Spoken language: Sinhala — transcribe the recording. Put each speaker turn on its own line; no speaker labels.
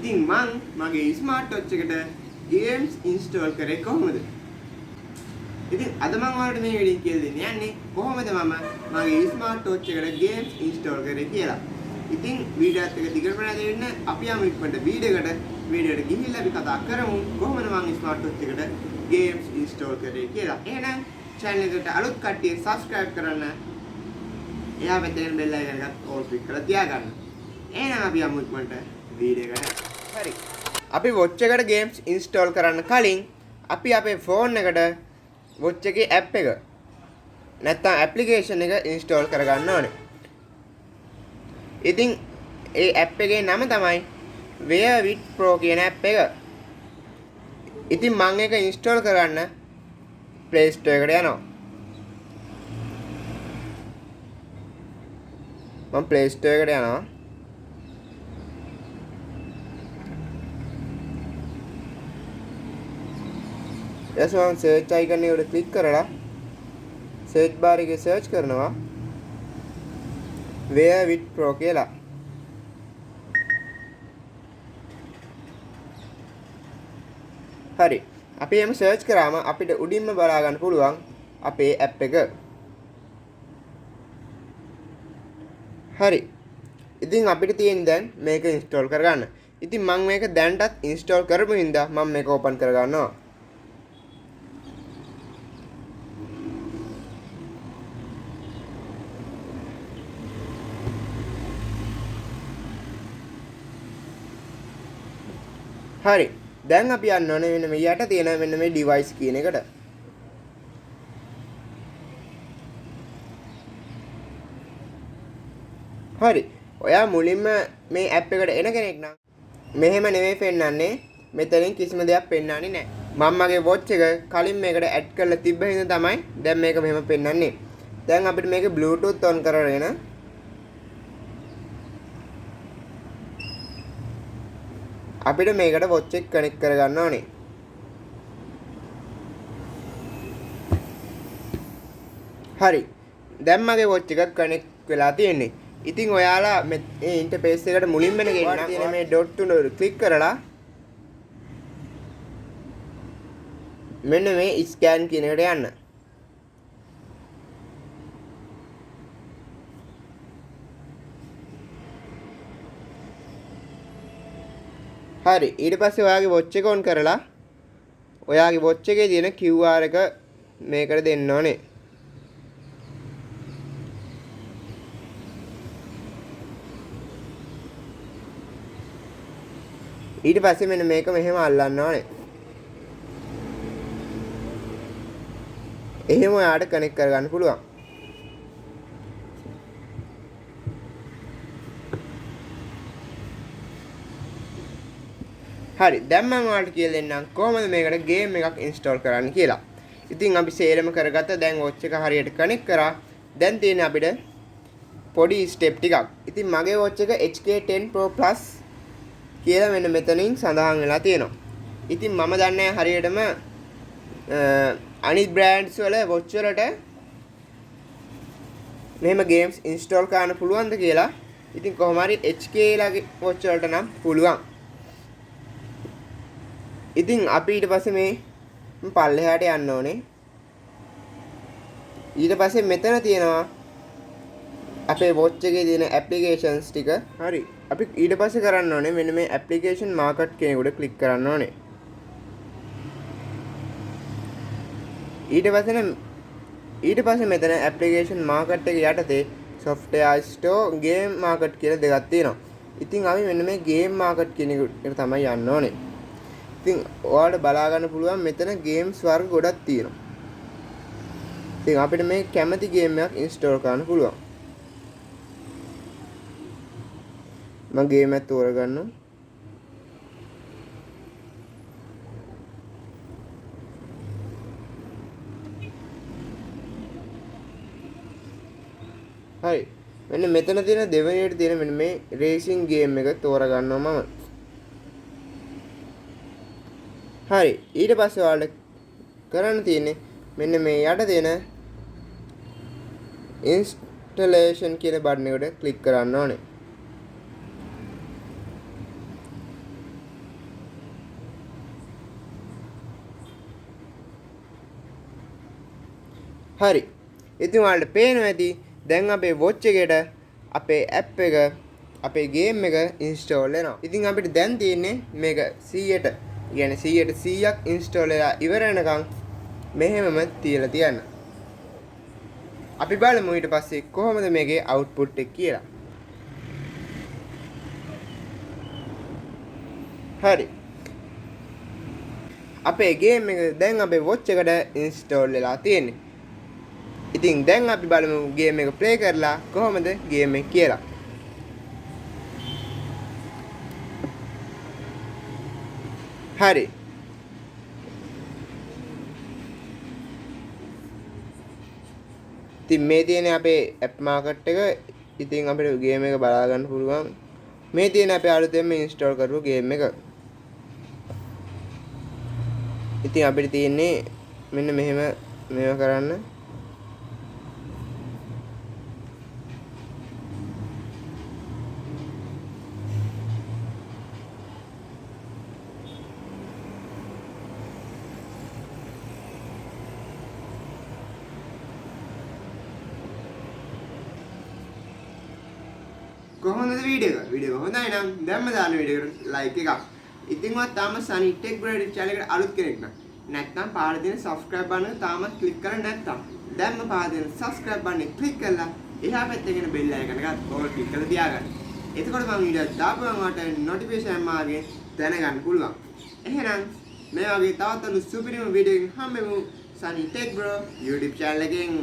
ඉතින් මං මගේ ස්මාර්ට් වොච් එකට ගේම්ස් ඉන්ස්ටෝල් කරේ කොහොමද? ඉතින් අද මම ඔයාලට මේ වීඩියෝ කියලා දෙන්න යන්නේ කොහොමද මම මගේ ස්මාර්ට් වොච් එකට ගේම්ස් ඉන්ස්ටෝල් කරේ කියලා. ඉතින් වීඩියෝ එකත් එක්ක දිගට බලන්න දෙන්න අපි යමු ඉක්මනට වීඩියෝකට ගිහිල්ලා අපි කතා කරමු කොහොමද මම ස්මාර්ට් වොච් එකට ගේම්ස් ඉන්ස්ටෝල් කරේ කියලා. එහෙනම් channel එකට අලුත් කට්ටිය subscribe කරන්න. එයා මෙතන බෙල් අයිකන් එකත් all click කරලා තියාගන්න. එහෙනම් අපි යමු ඉක්මනට වීඩියෝ එකට. හරි. අපි watch එකට games install කරන්න කලින් අපි අපේ phone එකට watch එකේ app එක නැත්නම් application එක install කරගන්න ඕනේ. ඉතින් ඒ app එකේ නම තමයි Wear with Pro කියන app එක. ඉතින් මම ඒක install කරන්න Play Store එකට යනවා. මම Play Store එකට යනවා. එස් මම search icon එකට click කරලා search bar එකේ search කරනවා Wear with Pro කියලා. හරි. අපි එහෙම search කරාම අපිට උඩින්ම බලා ගන්න පුළුවන් අපේ app එක. හරි. ඉතින් අපිට තියෙන දැන් මේක install කරගන්න. ඉතින් මම මේක දැන්ටත් install කරපු හින්දා මම මේක open කරගන්නවා. හරි. දැන් අපි යන්න ඕනේ මෙන්න මේ යට තියෙන මෙන්න මේ device කියන එකට. හරි. ඔයා මුලින්ම මේ app එකට එන කෙනෙක් නම් මෙහෙම නෙමෙයි පෙන්නන්නේ. මෙතනින් කිසිම දෙයක් පෙන්නන්නේ නැහැ. මම මගේ watch එක කලින් මේකට add කරලා තිබ්බ හින්දා තමයි දැන් මේක මෙහෙම පෙන්නන්නේ. දැන් අපිට මේක bluetooth on කරගෙන අපිට මේකට watch එක connect කරගන්න ඕනේ. හරි. දැන් මගේ watch එක connect වෙලා තියෙන්නේ. ඉතින් ඔයාලා මේ interface එකට මුලින්ම ගෙන්න තියෙන මේ dot තුන click කරලා මෙන්න මේ scan කියන එකට යන්න. හරි. ඊට පස්සේ ඔයාගේ watch එක on කරලා ඔයාගේ watch එකේ තියෙන QR එක මේකට දෙන්න ඕනේ. ඊට පස්සේ මෙන්න මේක මෙහෙම අල්ලන්න ඕනේ. එහෙම ඔයාට කනෙක්ට් කරගන්න පුළුවන්. හරි. දැන් මම ඔයාලට කියලා දෙන්නම් කොහොමද මේකට ගේම් එකක් ඉන්ස්ටෝල් කරන්න කියලා. ඉතින් අපි සේරම කරගත්ත දැන් watch එක හරියට කනෙක්ට් කරා. දැන් තියෙන්නේ අපිට පොඩි ස්ටෙප් ටිකක්. ඉතින් මගේ watch එක HK10 Pro Plus කියලා මෙන්න මෙතනින් සඳහන් වෙලා තියෙනවා. ඉතින් මම දන්නේ හරියටම අනිත් බ්‍රෑන්ඩ්ස් වල watch වලට මෙහෙම ගේම්ස් ඉන්ස්ටෝල් කරන්න පුළුවන්ද කියලා. ඉතින් කොහොම හරි HK ලගේ watch වලට නම් පුළුවන්. ඉතින් අපි ඊට පස්සේ මේ පල්ලෙහාට යන්න ඕනේ. ඊට පස්සේ මෙතන තියෙනවා අපේ watch එකේ තියෙන applications ටික. හරි. අපි ඊට පස්සේ කරන්න ඕනේ මෙන්න මේ application market කියන උඩ click කරන්න ඕනේ. ඊට පස්සේ මෙතන application market එක යටතේ software store game market කියලා දෙකක් තියෙනවා. ඉතින් අපි මෙන්න මේ game market කියන එකට තමයි යන්න ඕනේ. ඉතින් ඔයාලට බලා ගන්න පුළුවන් මෙතන games වර්ග ගොඩක් තියෙනවා. ඉතින් අපිට මේ කැමති game එකක් install කරන්න පුළුවන්. මම game එක තෝරගන්නවා. හරි. මෙන්න මෙතන තියෙන දෙවෙනියට තියෙන මෙන්න මේ racing game එක තෝරගන්නවා මම. හරි. ඊට පස්සේ ඔයාලට කරන්න තියෙන්නේ මෙන්න මේ යට තියෙන installation කියන බටන් එකට ක්ලික් කරන්න ඕනේ. හරි. ඉතින් ඔයාලට පේනවා ඇති දැන් අපේ watch එකට අපේ app එක අපේ game එක install වෙනවා. ඉතින් අපිට දැන් තියෙන්නේ මේක 100ට කියන්නේ 100ට 100ක් install වෙලා ඉවර වෙනකන් මෙහෙමම තියලා තියන්න. අපි බලමු ඊට පස්සේ කොහොමද මේකේ output එක කියලා. හරි. අපේ game එක දැන් අපේ watch එකට install වෙලා තියෙන්නේ. ඉතින් දැන් අපි බලමු game එක play කරලා කොහොමද game එක කියලා. හරි. ඉතින් මේ තියෙන අපේ app market එක. ඉතින් අපිට game එක බලා ගන්න පුළුවන්. මේ තියෙන අපේ අලුතෙන්ම install කරපු game එක. ඉතින් අපිට තියෙන්නේ මෙන්න මෙහෙම මේව කරන්න. කොහොමද වීඩියෝ එක හොඳයි නම් දැම්ම දාන වීඩියෝ එකට ලයික් එකක්. ඉතින් ඔයා තාම සනි ටෙක් බ්‍රෙඩ් channel එකට අලුත් කෙනෙක් නම් නැත්නම් පාර දෙන subscribe button එක තාමත් click කරලා නැත්නම් දැම්ම පාර දෙන subscribe button එක click කරලා එහා පැත්තේ තියෙන bell icon එකත් all click කරලා තියාගන්න. එතකොට මම වීඩියෝ දාපුවම ඔයාලට notification මාර්ගයෙන් දැනගන්න පුළුවන්. එහෙනම් මේ වගේ තවත් අලුත් සුපිරිම වීඩියෝ එකකින් හම්බෙමු සනි ටෙක් බ්‍රෝ YouTube channel එකෙන්.